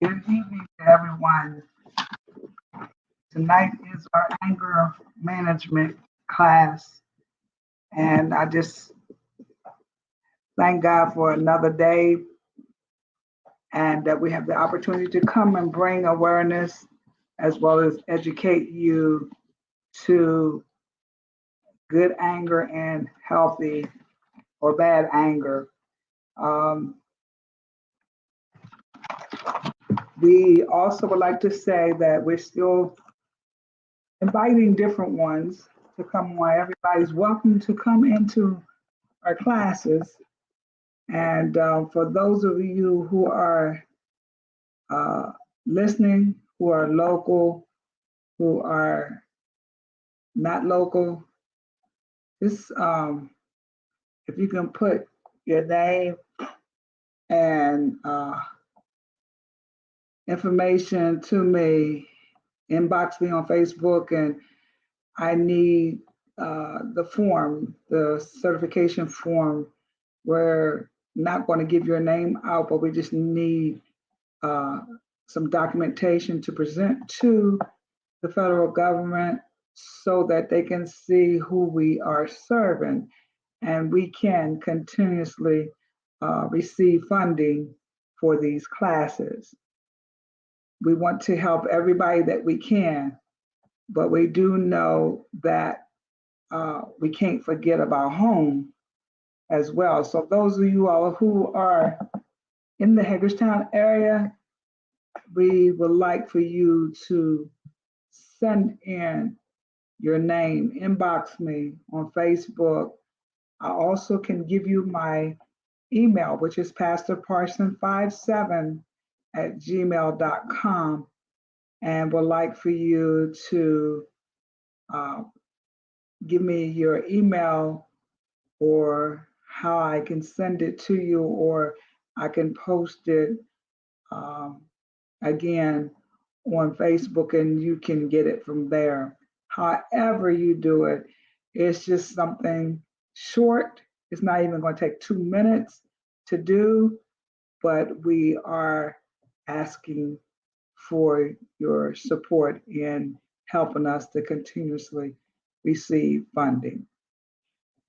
Good evening to everyone. Tonight is our anger management class, and I just thank God for another day and that we have the opportunity to come and bring awareness as well as educate you to good anger and healthy or bad anger. Um, we also would like to say that we're still inviting different ones to come on. Everybody's welcome to come into our classes. And for those of you who are uh, listening, who are local, who are not local, just if you can put your name and information to me, inbox me on Facebook, and I need the form, the certification form. We're not going to give your name out, but we just need uh, some documentation to present to the federal government so that they can see who we are serving and we can continuously receive funding for these classes. We want to help everybody that we can, but we do know that we can't forget about home as well. So those of you all who are in the Hagerstown area, we would like for you to send in your name, inbox me on Facebook. I also can give you my email, which is pastorparson57@gmail.com, and would like for you to uh, give me your email or how I can send it to you, or I can post it um, again on Facebook and you can get it from there. However, you do it, it's just something short. It's not even going to take 2 minutes to do, but we are asking for your support in helping us to continuously receive funding.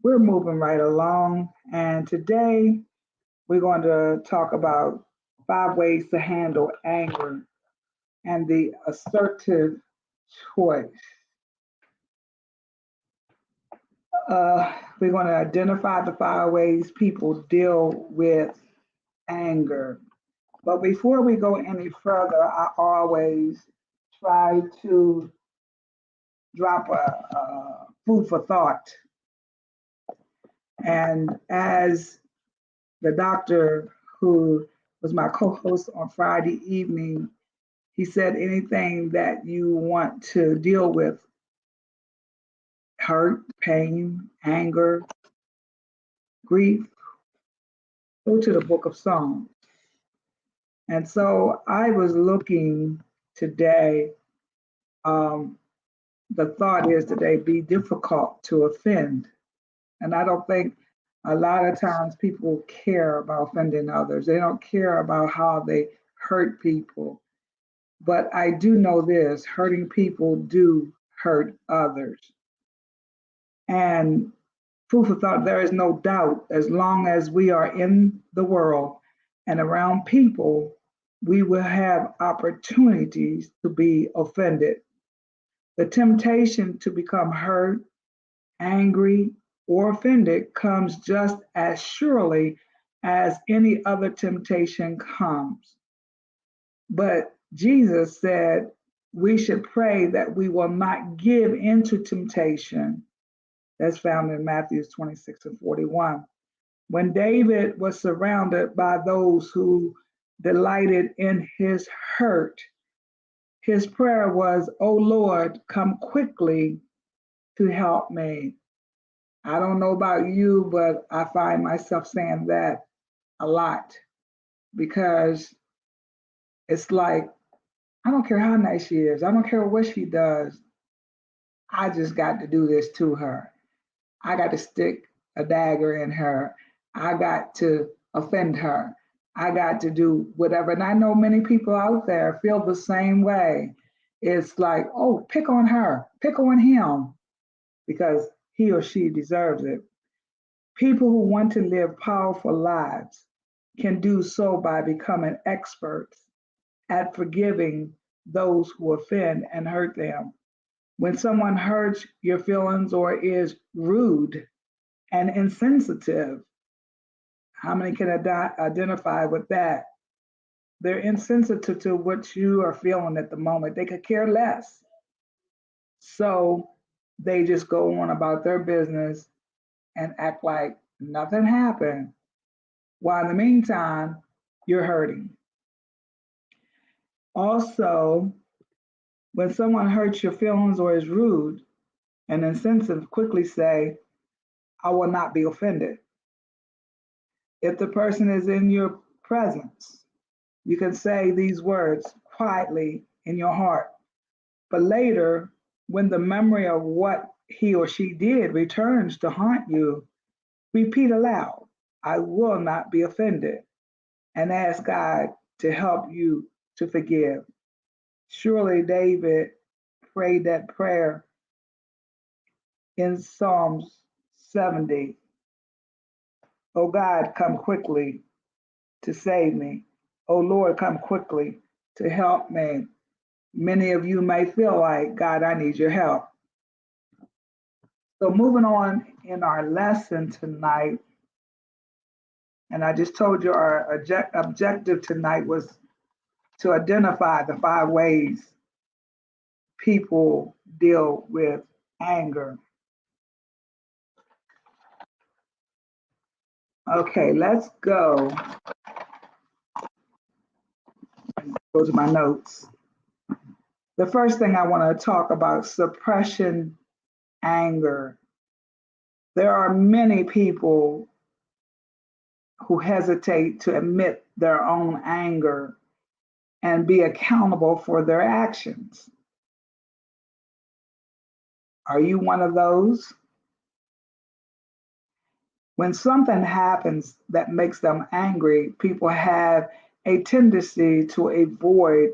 We're moving right along, and today we're going to talk about 5 ways to handle anger and the assertive choice. We're going to identify the 5 ways people deal with anger. But before we go any further, I always try to drop a food for thought. And as the doctor who was my co host on Friday evening, he said, anything that you want to deal with, hurt, pain, anger, grief, go to the book of Psalms. And so I was looking today, the thought is today, be difficult to offend. And I don't think a lot of times people care about offending others. They don't care about how they hurt people. But I do know this, hurting people do hurt others. And food for thought, there is no doubt, as long as we are in the world and around people, we will have opportunities to be offended. The temptation to become hurt, angry, or offended comes just as surely as any other temptation comes. But Jesus said we should pray that we will not give into temptation. That's found in Matthew 26:41. When David was surrounded by those who delighted in his hurt, his prayer was, "Oh Lord, come quickly to help me." I don't know about you, but I find myself saying that a lot because it's like, I don't care how nice she is, I don't care what she does, I just got to do this to her. I got to stick a dagger in her. I got to offend her. I got to do whatever. And I know many people out there feel the same way. It's like, oh, pick on her, pick on him, because he or she deserves it. People who want to live powerful lives can do so by becoming experts at forgiving those who offend and hurt them. When someone hurts your feelings or is rude and insensitive, how many can identify with that? They're insensitive to what you are feeling at the moment. They could care less. So they just go on about their business and act like nothing happened, while in the meantime, you're hurting. Also, when someone hurts your feelings or is rude and insensitive, quickly say, I will not be offended. If the person is in your presence, you can say these words quietly in your heart. But later, when the memory of what he or she did returns to haunt you, repeat aloud, I will not be offended, and ask God to help you to forgive. Surely David prayed that prayer in Psalms 70. Oh God, come quickly to save me. Oh Lord, come quickly to help me. Many of you may feel like, God, I need your help. So moving on in our lesson tonight, and I just told you our objective tonight was to identify the 5 ways people deal with anger. Okay, let's go to my notes. The first thing I want to talk about, suppression anger. There are many people who hesitate to admit their own anger and be accountable for their actions. Are you one of those? When something happens that makes them angry, people have a tendency to avoid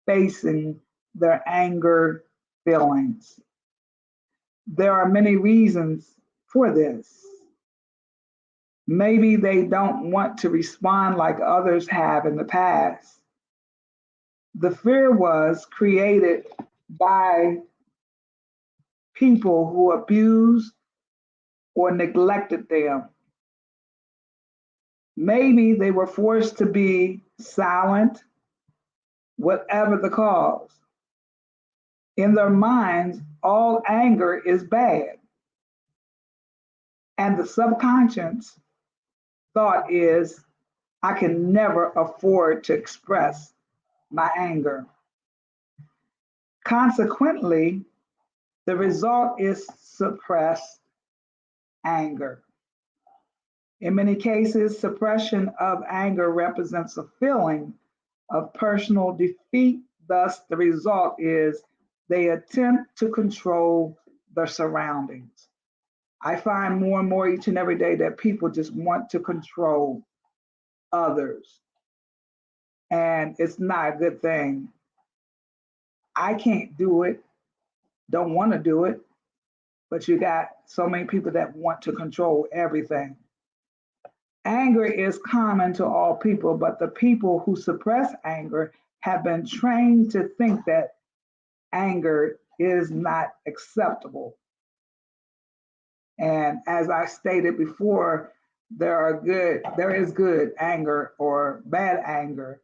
facing their anger feelings. There are many reasons for this. Maybe they don't want to respond like others have in the past. The fear was created by people who abused or neglected them. Maybe they were forced to be silent, whatever the cause. In their minds, all anger is bad. And the subconscious thought is, I can never afford to express my anger. Consequently, the result is suppressed anger. In many cases, suppression of anger represents a feeling of personal defeat. Thus, the result is they attempt to control their surroundings. I find more and more each and every day that people just want to control others, and it's not a good thing. I can't do it, don't want to do it, but you got so many people that want to control everything. Anger is common to all people, but the people who suppress anger have been trained to think that anger is not acceptable. And as I stated before, there is good anger or bad anger,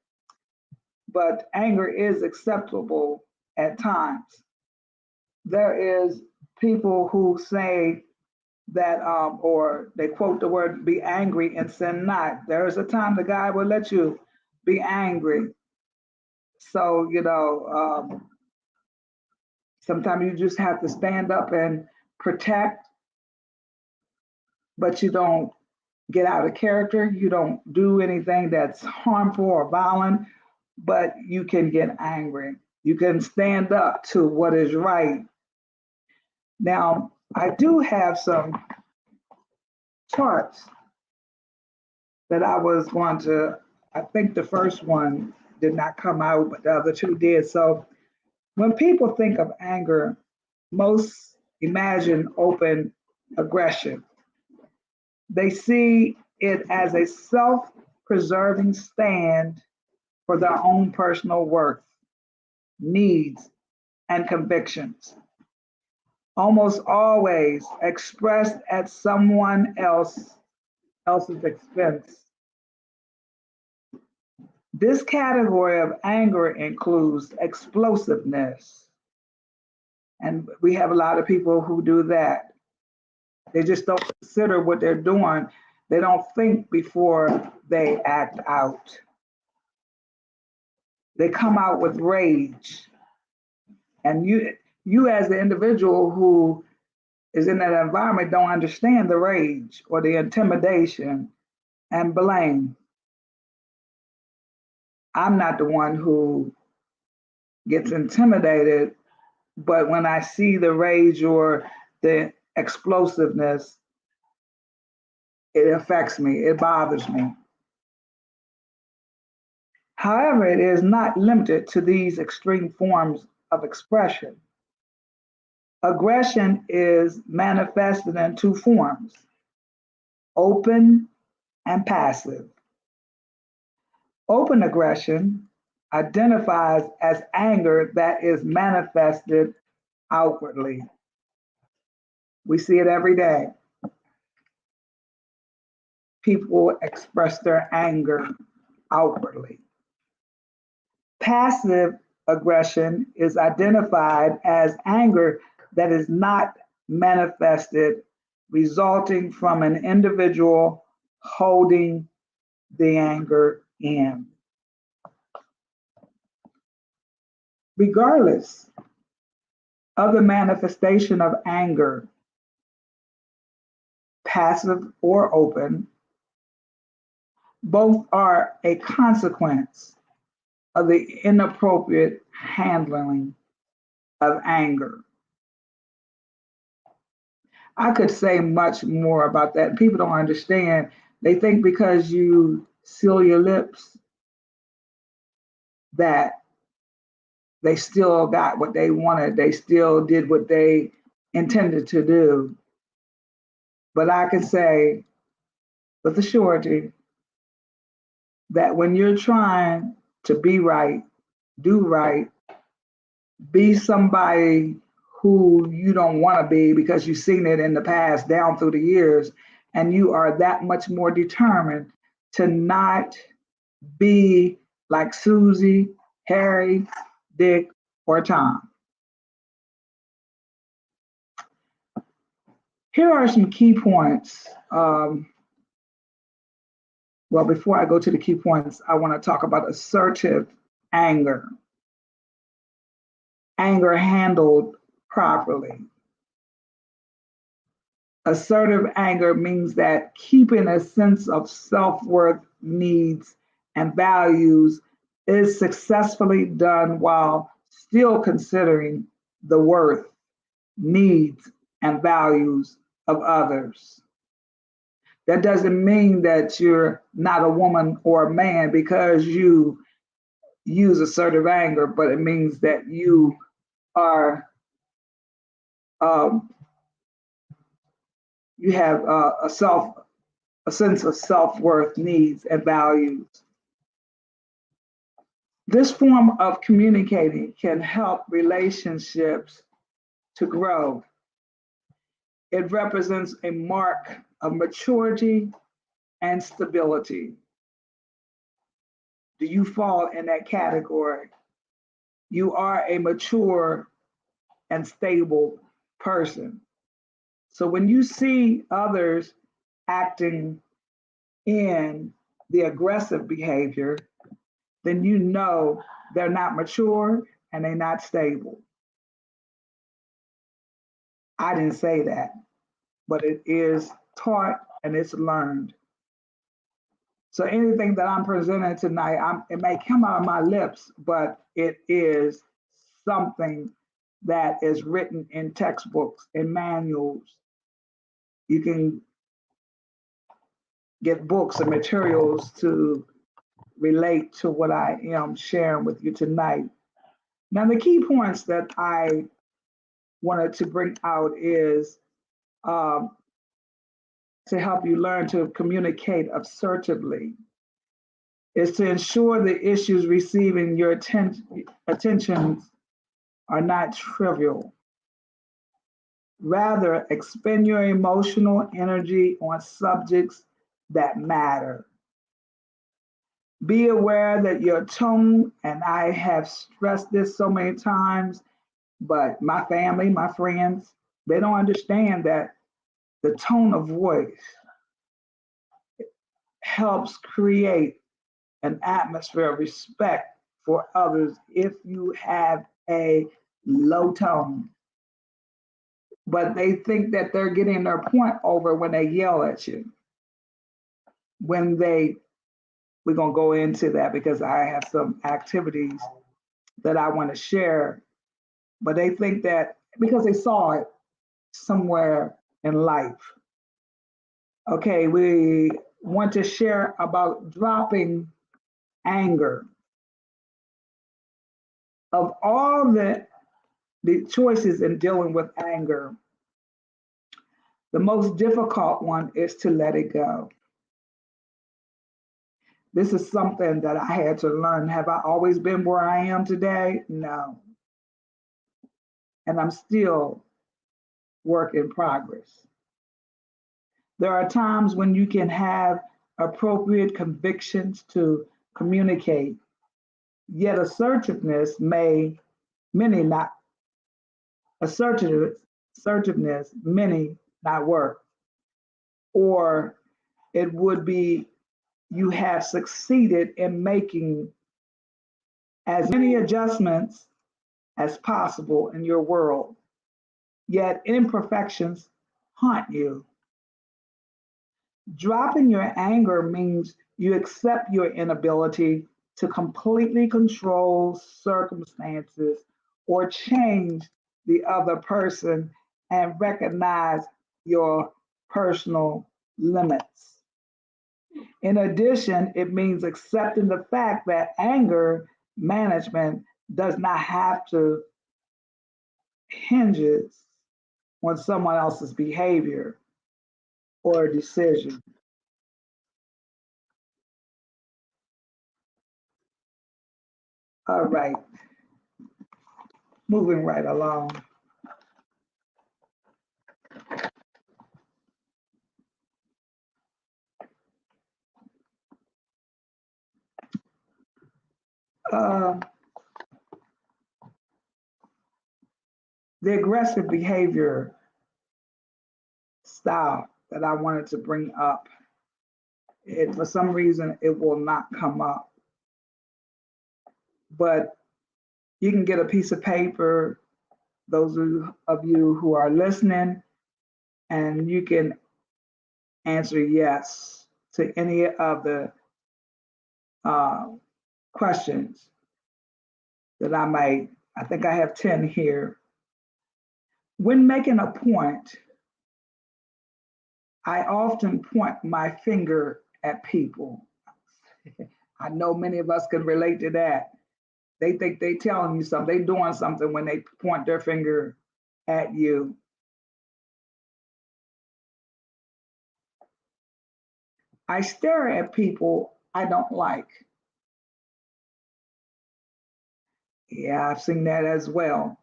but anger is acceptable at times. There is people who say that, or they quote the word, be angry and sin not. There is a time that God will let you be angry. So, sometimes you just have to stand up and protect, but you don't get out of character. You don't do anything that's harmful or violent, but you can get angry. You can stand up to what is right. Now, I do have some charts that I was going to I think the first one did not come out, but the other two did. So when people think of anger, most imagine open aggression. They see it as a self preserving stand for their own personal worth, needs, and convictions, almost always expressed at else's expense. This category of anger includes explosiveness, and we have a lot of people who do that. They just don't consider what they're doing. They don't think before they act out. They come out with rage. And you as the individual who is in that environment don't understand the rage or the intimidation and blame. I'm not the one who gets intimidated, but when I see the rage or the explosiveness, it affects me, it bothers me. However, it is not limited to these extreme forms of expression. Aggression is manifested in two forms: open and passive. Open aggression identifies as anger that is manifested outwardly. We see it every day. People express their anger outwardly. Passive aggression is identified as anger that is not manifested, resulting from an individual holding the anger in. Regardless of the manifestation of anger, passive or open, both are a consequence of the inappropriate handling of anger. I could say much more about that. People don't understand. They think because you seal your lips that they still got what they wanted. They still did what they intended to do. But I can say with a surety that when you're trying to be right, do right, be somebody who you don't want to be because you've seen it in the past down through the years, and you are that much more determined to not be like Susie, Harry, Dick, or Tom. Here are some key points. Well, before I go to the key points, I want to talk about assertive anger. Anger handled properly. Assertive anger means that keeping a sense of self-worth, needs, and values is successfully done while still considering the worth, needs, and values of others. That doesn't mean that you're not a woman or a man because you use assertive anger, but it means that you are you have a sense of self-worth, needs, and values. This form of communicating can help relationships to grow. It represents a mark of maturity and stability. Do you fall in that category? You are a mature and stable person. So when you see others acting in the aggressive behavior, then you know they're not mature and they're not stable. I didn't say that, but it is taught and it's learned. So anything that I'm presenting tonight, it may come out of my lips, but it is something that is written in textbooks, in manuals. You can get books and materials to relate to what I am sharing with you tonight. Now, the key points that I wanted to bring out is um, to help you learn to communicate assertively, is to ensure the issues receiving your attention are not trivial. Rather, expend your emotional energy on subjects that matter. Be aware that your tone, and I have stressed this so many times, but my family, my friends, they don't understand that the tone of voice helps create an atmosphere of respect for others if you have a low tone. But they think that they're getting their point over when they yell at you. When we're going to go into that because I have some activities that I want to share, but they think that because they saw it somewhere in life. Okay, we want to share about dropping anger. Of all the choices in dealing with anger, the most difficult one is to let it go. This is something that I had to learn. Have I always been where I am today? No. And I'm still work in progress. There are times when you can have appropriate convictions to communicate, yet assertiveness many not assertiveness many not work. Or it would be you have succeeded in making as many adjustments as possible in your world, yet imperfections haunt you. Dropping your anger means you accept your inability to completely control circumstances or change the other person and recognize your personal limits. In addition, it means accepting the fact that anger management does not have to hinges on someone else's behavior or decision. All right, moving right along. Uh, the aggressive behavior style that I wanted to bring up, for some reason, it will not come up. But you can get a piece of paper, those of you who are listening, and you can answer yes to any of the uh, questions that I think I have 10 here. When making a point, I often point my finger at people. I know many of us can relate to that. They think they telling you something, they doing something when they point their finger at you. I stare at people I don't like. Yeah, I've seen that as well.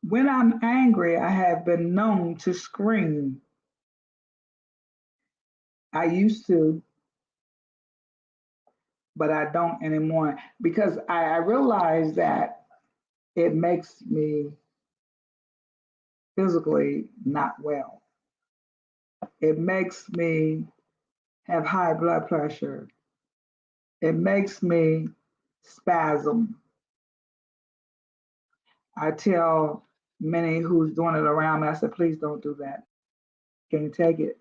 When I'm angry, I have been known to scream. I used to, but I don't anymore because I realize that it makes me physically not well. It makes me have high blood pressure. It makes me spasm. I tell many who's doing it around me, I said, please don't do that. Can't take it.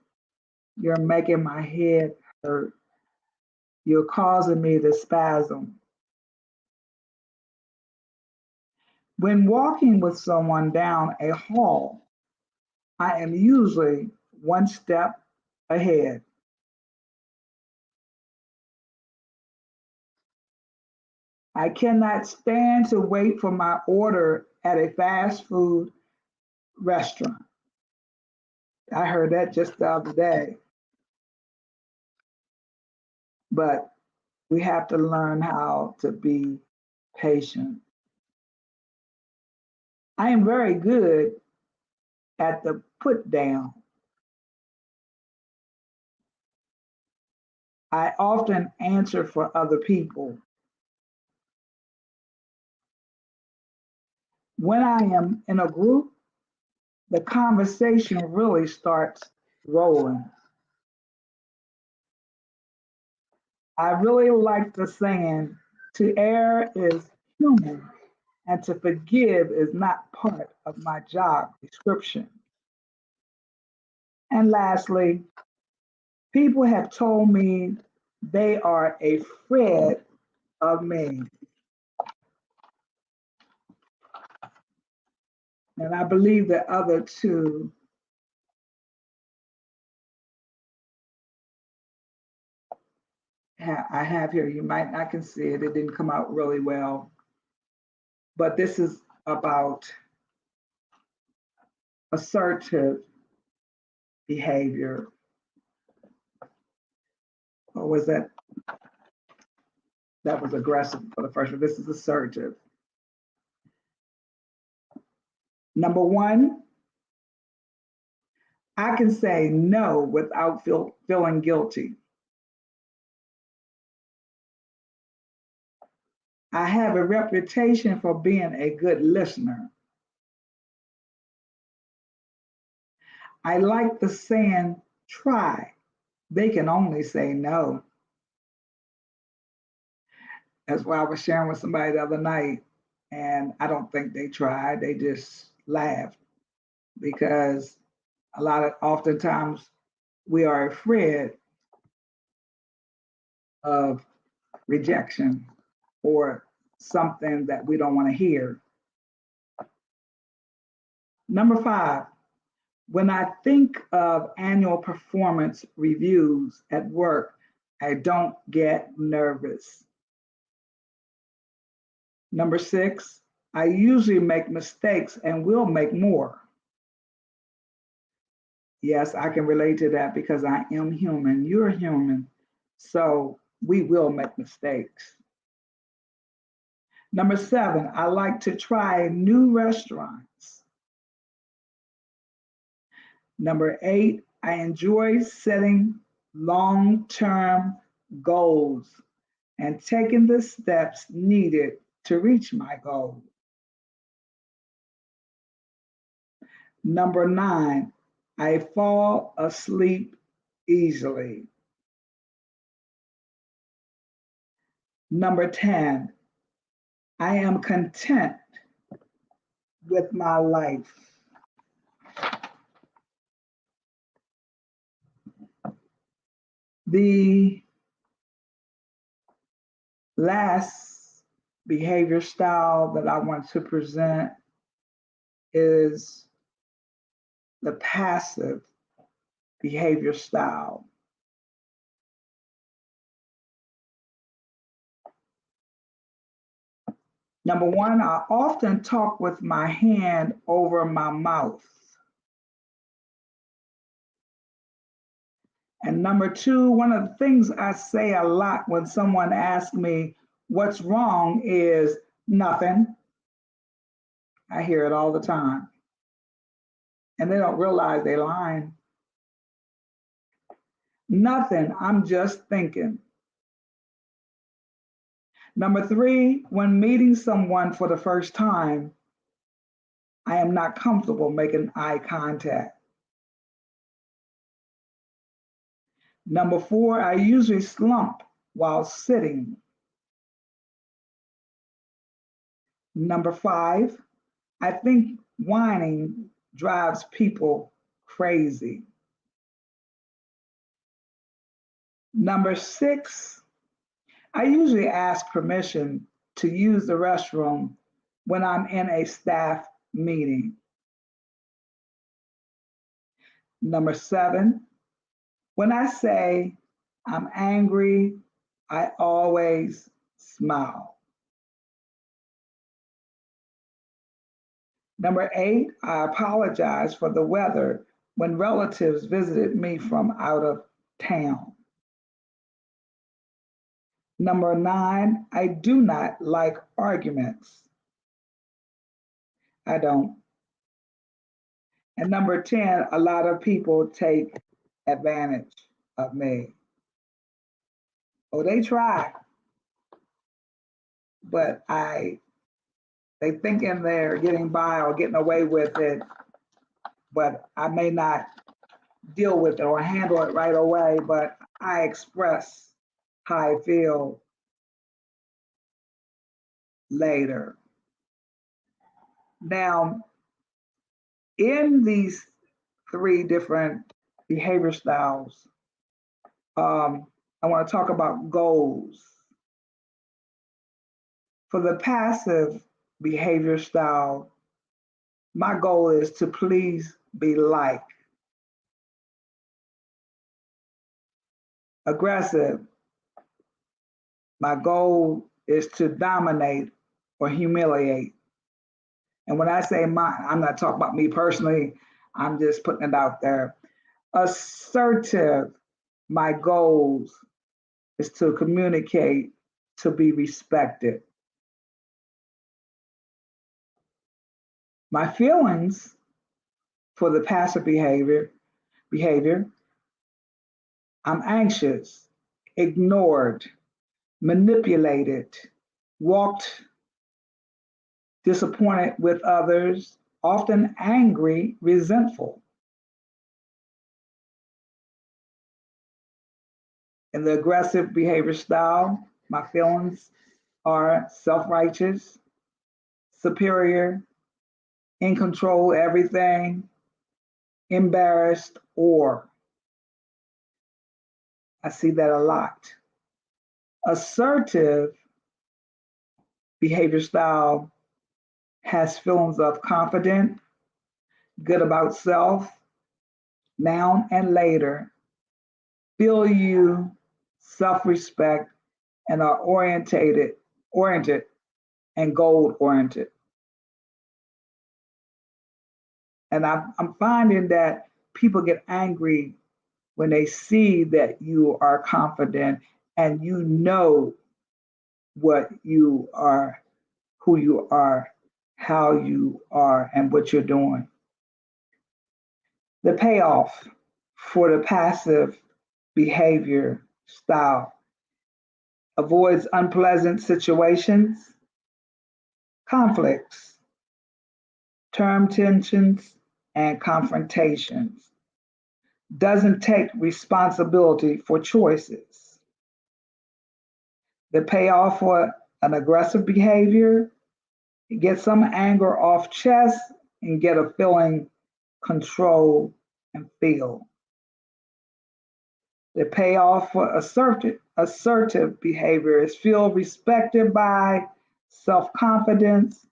You're making my head hurt. You're causing me to spasm. When walking with someone down a hall, I am usually one step ahead. I cannot stand to wait for my order at a fast food restaurant. I heard that just the other day. But we have to learn how to be patient. I am very good at the put down. I often answer for other people. When I am in a group, the conversation really starts rolling. I really like the saying, to err is human and to forgive is not part of my job description. And lastly, people have told me they are afraid of me. And I believe the other two I have here. You might not can see it. It didn't come out really well. But this is about assertive behavior. Or was that was aggressive for the first one? This is assertive. Number one, I can say no without feeling guilty. I have a reputation for being a good listener. I like the saying, try. They can only say no. That's why I was sharing with somebody the other night, and I don't think they tried. They just laughed because oftentimes we are afraid of rejection or something that we don't want to hear. Number five, when I think of annual performance reviews at work, I don't get nervous. Number six, I usually make mistakes and will make more. Yes, I can relate to that because I am human. You're human. So we will make mistakes. Number seven, I like to try new restaurants. Number eight, I enjoy setting long-term goals and taking the steps needed to reach my goal. Number nine, I fall asleep easily. Number 10, I am content with my life. The last behavior style that I want to present is the passive behavior style. Number one, I often talk with my hand over my mouth. And number two, one of the things I say a lot when someone asks me what's wrong is nothing. I hear it all the time. And they don't realize they're lying. Nothing, I'm just thinking. Number three, when meeting someone for the first time, I am not comfortable making eye contact. Number four, I usually slump while sitting. Number five, I think whining drives people crazy. Number six, I usually ask permission to use the restroom when I'm in a staff meeting. Number seven, when I say I'm angry, I always smile. Number 8, I apologize for the weather when relatives visited me from out of town. Number 9, I do not like arguments. I don't. And number 10, a lot of people take advantage of me. Oh, they try, but they thinking they're getting by or getting away with it, but I may not deal with it or handle it right away, but I express how I feel later. Now, in these 3 different behavior styles, I want to talk about goals. For the passive behavior style, my goal is to please be liked. Aggressive, my goal is to dominate or humiliate. And when I say mine, I'm not talking about me personally, I'm just putting it out there. Assertive, my goals is to communicate, to be respected. My feelings for the passive behavior, I'm anxious, ignored, manipulated, walked, disappointed with others, often angry, resentful. In the aggressive behavior style, my feelings are self-righteous, superior, in control of everything, embarrassed, or I see that a lot. Assertive behavior style has feelings of confident, good about self, now and later, feel you, self-respect, and are oriented and goal oriented. And I'm finding that people get angry when they see that you are confident and you know what you are, who you are, how you are, and what you're doing. The payoff for the passive behavior style avoids unpleasant situations, conflicts, term tensions, and confrontations. Doesn't take responsibility for choices. The payoff for an aggressive behavior, get some anger off chest and get a feeling control and feel. The payoff for assertive behavior is feel respected by, self-confidence,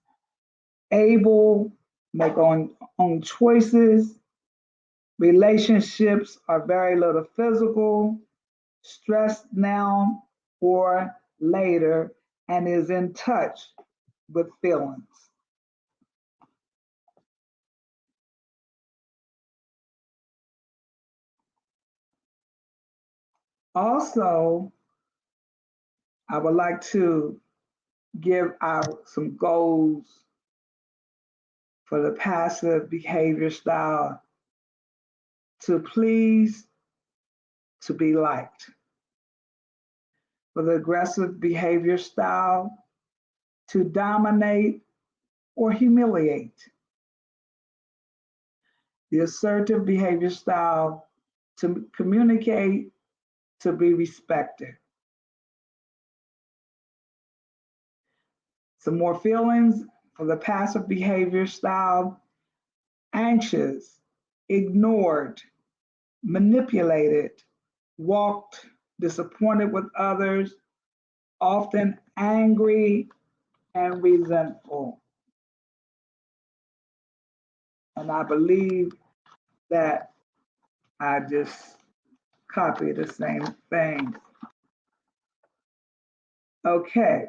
able, make own choices. Relationships are very little physical, stressed now or later, and is in touch with feelings. Also, I would like to give out some goals for the passive behavior style to please, to be liked. For the aggressive behavior style, to dominate or humiliate. The assertive behavior style, to communicate, to be respected. Some more feelings for the passive behavior style: anxious, ignored, manipulated, walked, disappointed with others, often angry and resentful. And I believe that I just copied the same thing. Okay.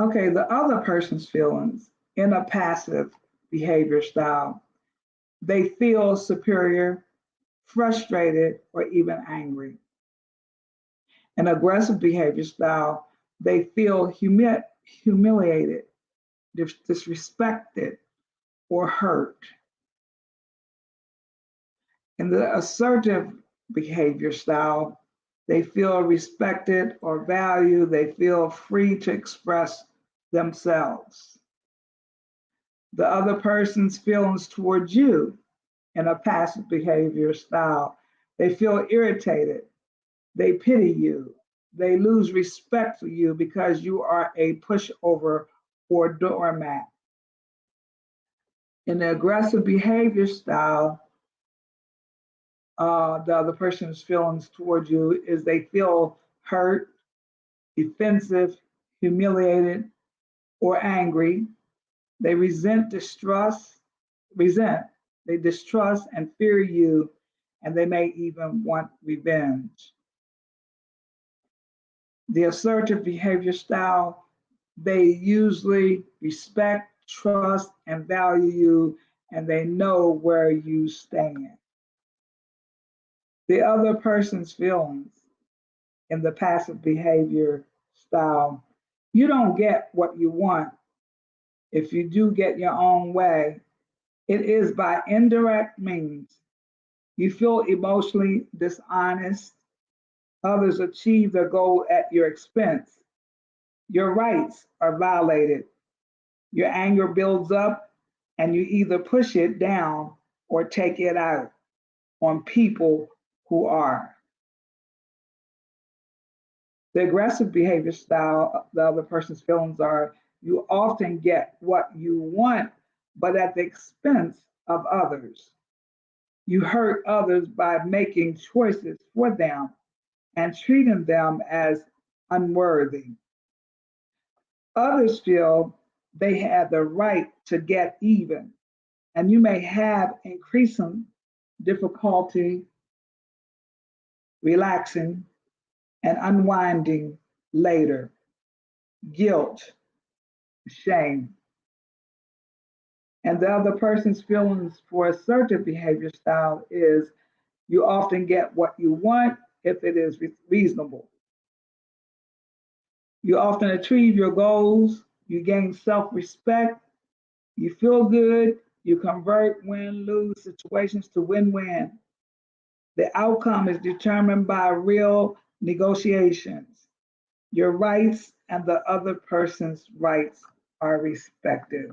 Okay, the other person's feelings in a passive behavior style, they feel superior, frustrated, or even angry. An aggressive behavior style, they feel humiliated, disrespected, or hurt. In the assertive behavior style, they feel respected or valued, they feel free to express themselves. The other person's feelings towards you in a passive behavior style, they feel irritated, they pity you, they lose respect for you because you are a pushover or doormat. In the aggressive behavior style, the other person's feelings towards you is they feel hurt, defensive, humiliated, or angry. They resent, they distrust and fear you, and they may even want revenge. The assertive behavior style, they usually respect, trust, and value you, and they know where you stand. The other person's feelings in the passive behavior style, you don't get what you want. If you do get your own way, it is by indirect means. You feel emotionally dishonest. Others achieve their goal at your expense. Your rights are violated. Your anger builds up, and you either push it down or take it out on people who are. The aggressive behavior style, the other person's feelings are you often get what you want, but at the expense of others. You hurt others by making choices for them and treating them as unworthy. Others feel they have the right to get even, and you may have increasing difficulty relaxing and unwinding later. Guilt, shame, and the other person's feelings for assertive behavior style is you often get what you want if it is reasonable. You often achieve your goals, you gain self respect, you feel good, you convert win lose situations to win win. The outcome is determined by real negotiations. Your rights and the other person's rights are respected.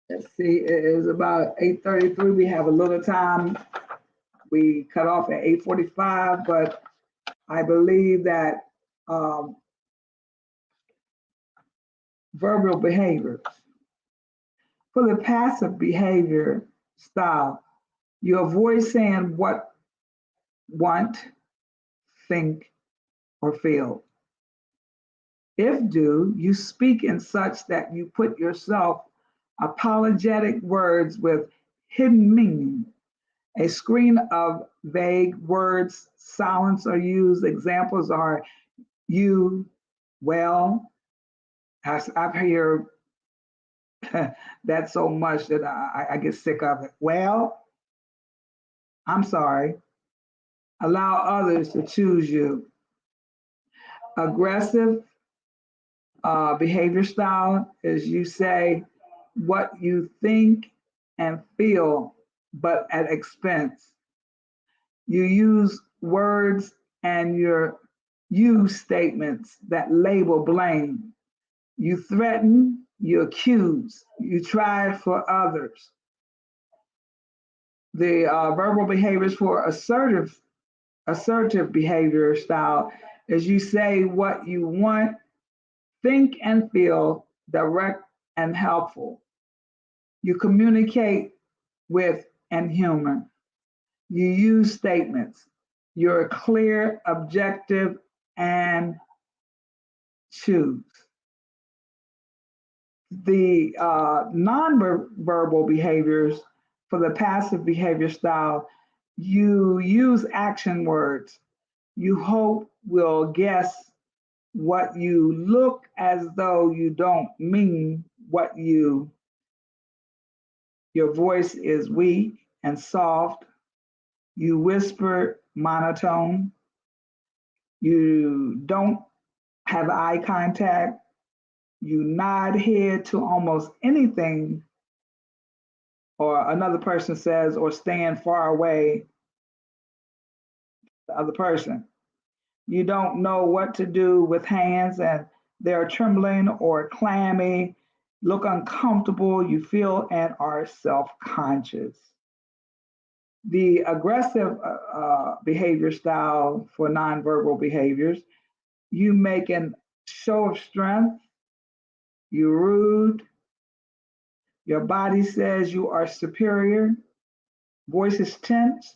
Let's see, it is about 8:33. We have a little time. We cut off at 8:45, but I believe that um, verbal behaviors. For the passive behavior style, you avoid saying what want, think, or feel. If do, you speak in such that you put yourself apologetic words with hidden meaning. A screen of vague words, silence are used. Examples are you, well. I've heard that so much that I get sick of it. Well, I'm sorry. Allow others to choose you. Aggressive behavior style is you say what you think and feel, but at expense. You use words and your use statements that label blame. You threaten, you accuse, you try for others. The verbal behaviors for assertive behavior style is you say what you want, think and feel, direct and helpful. You communicate with and humor. You use statements. You're clear, objective, and choose. The nonverbal behaviors for the passive behavior style, you use action words. You hope, will, guess, what you look as though you don't mean what your voice is weak and soft, you whisper monotone, you don't have eye contact, you nod head to almost anything or another person says, or stand far away the other person. You don't know what to do with hands and they're trembling or clammy, look uncomfortable, you feel and are self-conscious. The aggressive behavior style for nonverbal behaviors, you make a show of strength, you're rude, your body says you are superior, voice is tense,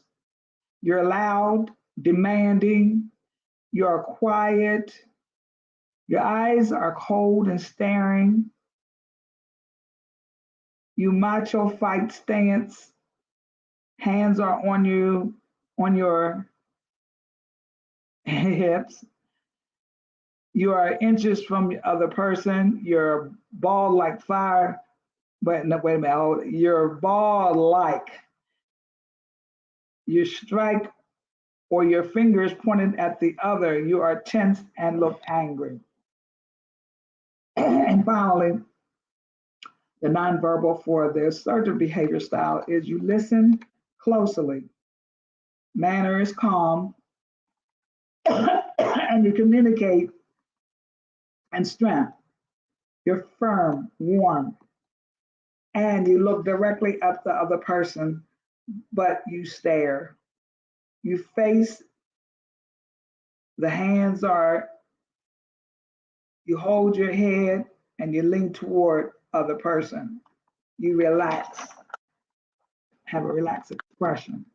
you're loud, demanding, you're quiet, your eyes are cold and staring, you macho fight stance, hands are on you, on your hips, you are inches from the other person, you're ball like fire, but no, wait a minute, you're ball like, you strike or your fingers pointed at the other, you are tense and look angry. And finally, the nonverbal for the assertive behavior style is you listen closely, manner is calm, and you communicate and strength. You're firm, warm, and you look directly at the other person, but you stare. You face, the hands are, you hold your head and you lean toward other person. You relax, have a relaxed expression.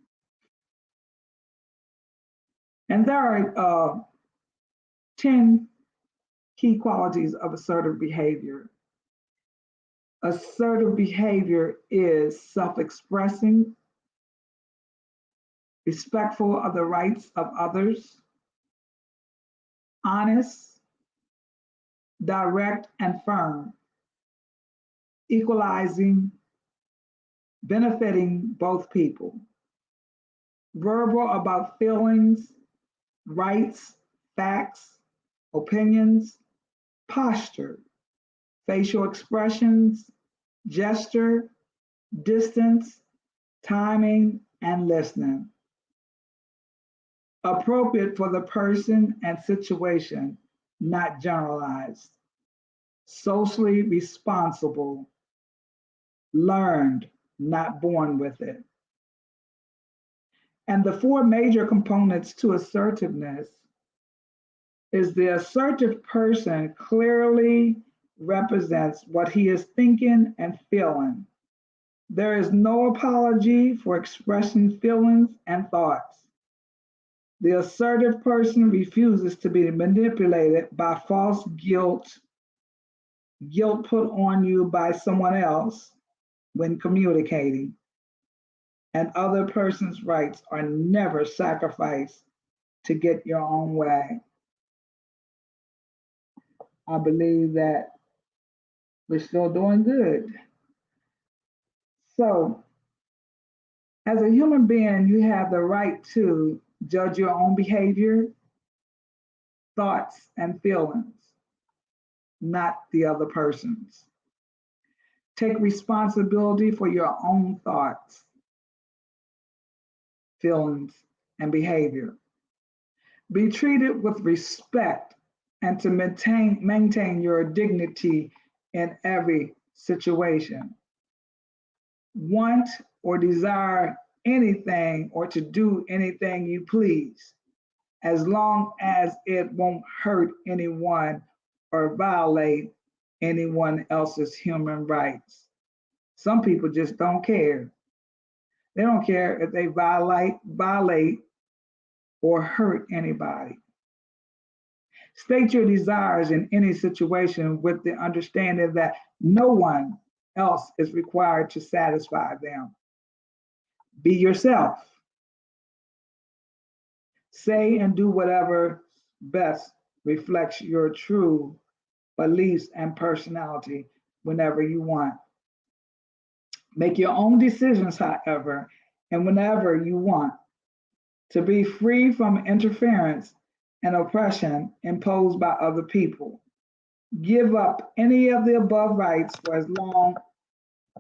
And there are 10 key qualities of assertive behavior. Assertive behavior is self-expressing, respectful of the rights of others, honest, direct and firm, equalizing, benefiting both people, verbal about feelings, rights, facts, opinions, posture, facial expressions, gesture, distance, timing, and listening. Appropriate for the person and situation, not generalized. Socially responsible, learned, not born with it. And the four major components to assertiveness is the assertive person clearly represents what he is thinking and feeling. There is no apology for expressing feelings and thoughts. The assertive person refuses to be manipulated by false guilt put on you by someone else when communicating, and other person's rights are never sacrificed to get your own way. I believe that we're still doing good. So, as a human being, you have the right to judge your own behavior, thoughts, and feelings, not the other person's. Take responsibility for your own thoughts, feelings, and behavior. Be treated with respect and to maintain your dignity in every situation. Want or desire anything or to do anything you please, as long as it won't hurt anyone or violate anyone else's human rights. Some people just don't care. They don't care if they violate or hurt anybody. State your desires in any situation with the understanding that no one else is required to satisfy them. Be yourself. Say and do whatever best reflects your true beliefs and personality whenever you want. Make your own decisions, however, and whenever you want, to be free from interference and oppression imposed by other people. Give up any of the above rights for as long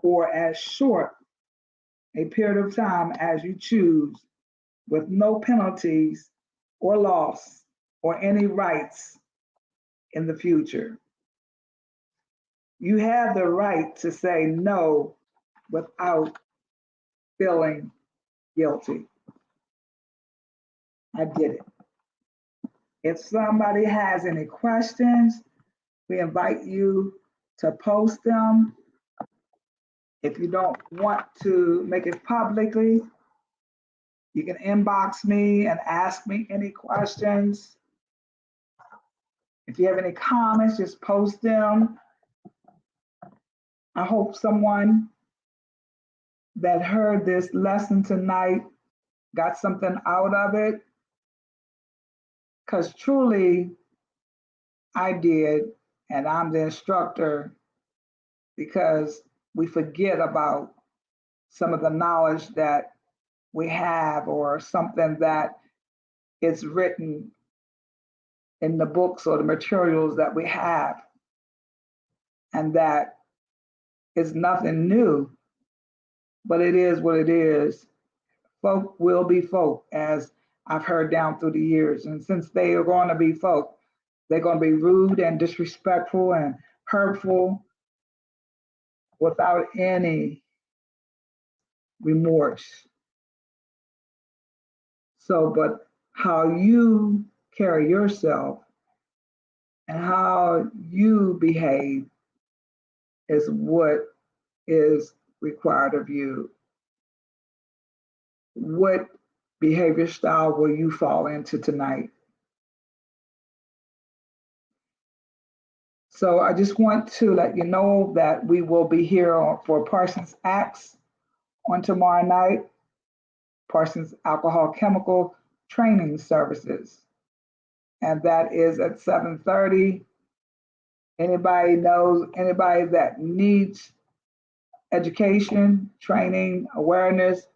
or as short a period of time as you choose, with no penalties or loss or any rights in the future. You have the right to say no without feeling guilty. I did it. If somebody has any questions, we invite you to post them. If you don't want to make it publicly, you can inbox me and ask me any questions. If you have any comments, just post them. I hope someone that heard this lesson tonight got something out of it, because truly I did, and I'm the instructor, because we forget about some of the knowledge that we have, or something that is written in the books or the materials that we have, and that is nothing new, but it is what it is. Folk will be folk, as I've heard down through the years. And since they are going to be folk, they're going to be rude and disrespectful and hurtful without any remorse. So, but how you carry yourself and how you behave is what is required of you. What behavior style will you fall into tonight? So I just want to let you know that we will be here for Parsons Acts on tomorrow night, Parsons Alcohol Chemical Training Services. And that is at 7:30. Anybody knows, anybody that needs education, training, awareness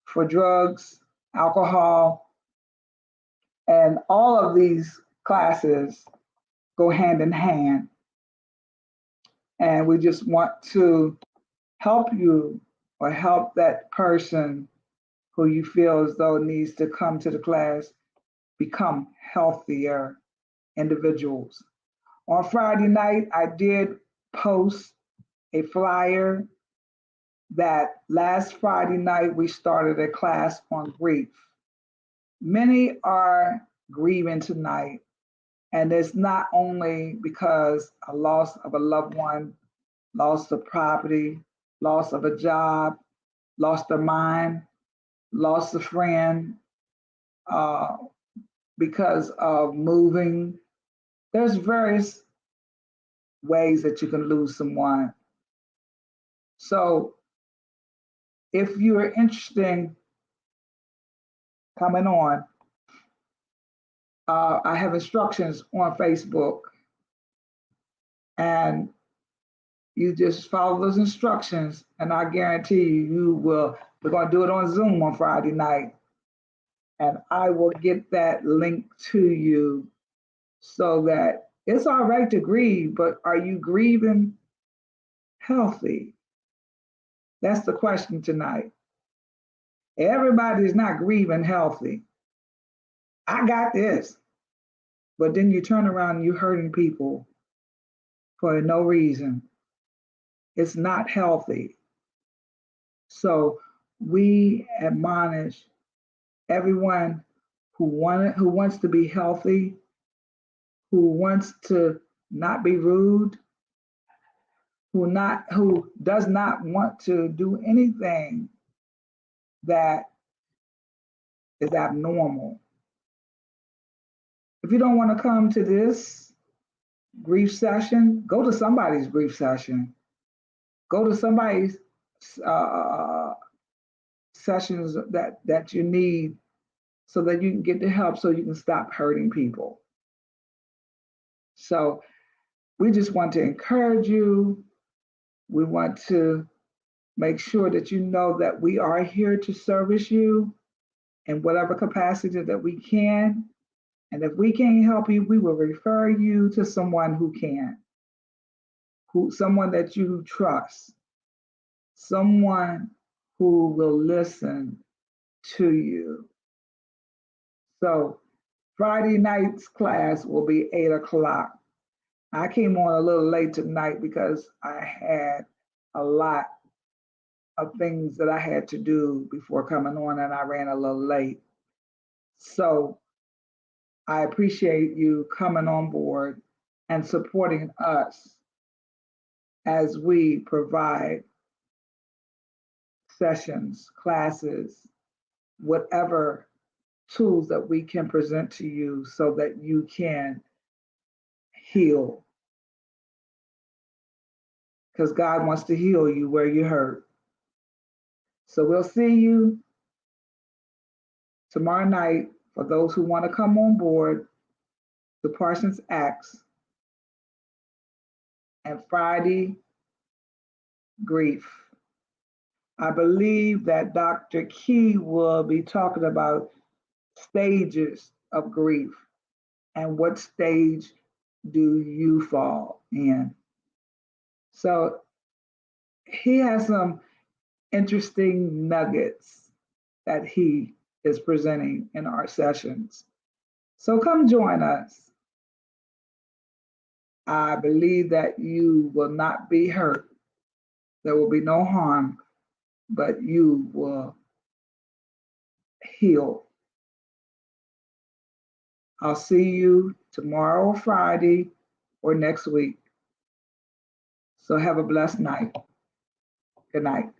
for drugs, alcohol, and all of these classes go hand in hand. And we just want to help you or help that person who you feel as though needs to come to the class become healthier individuals. On Friday night, I did post a flyer that last Friday night we started a class on grief. Many are grieving tonight, and it's not only because a loss of a loved one, loss of property, loss of a job, lost their mind, lost a friend, because of moving. There's various ways that you can lose someone. So if you're interested in coming on, I have instructions on Facebook, and you just follow those instructions, and I guarantee you will. We're going to do it on Zoom on Friday night, and I will get that link to you, so that it's all right to grieve, but are you grieving healthy? That's the question tonight. Everybody is not grieving healthy. I got this. But then you turn around and you're hurting people for no reason. It's not healthy. So we admonish everyone who wants to be healthy, who wants to not be rude, who does not want to do anything that is abnormal. If you don't want to come to this grief session, go to somebody's grief session. Go to somebody's sessions that you need, so that you can get the help, so you can stop hurting people. So we just want to encourage you. We want to make sure that you know that we are here to service you in whatever capacity that we can. And if we can't help you, we will refer you to someone who can, someone that you trust, someone who will listen to you. So Friday night's class will be 8 o'clock. I came on a little late tonight because I had a lot of things that I had to do before coming on, and I ran a little late. So I appreciate you coming on board and supporting us as we provide sessions, classes, whatever tools that we can present to you so that you can heal. Because God wants to heal you where you hurt. So we'll see you tomorrow night for those who want to come on board to Parsons Acts, and Friday, grief. I believe that Dr. Key will be talking about stages of grief and what stage do you fall in. So he has some interesting nuggets that he is presenting in our sessions. So come join us. I believe that you will not be hurt. There will be no harm, but you will heal. I'll see you tomorrow or Friday or next week. So have a blessed night. Good night.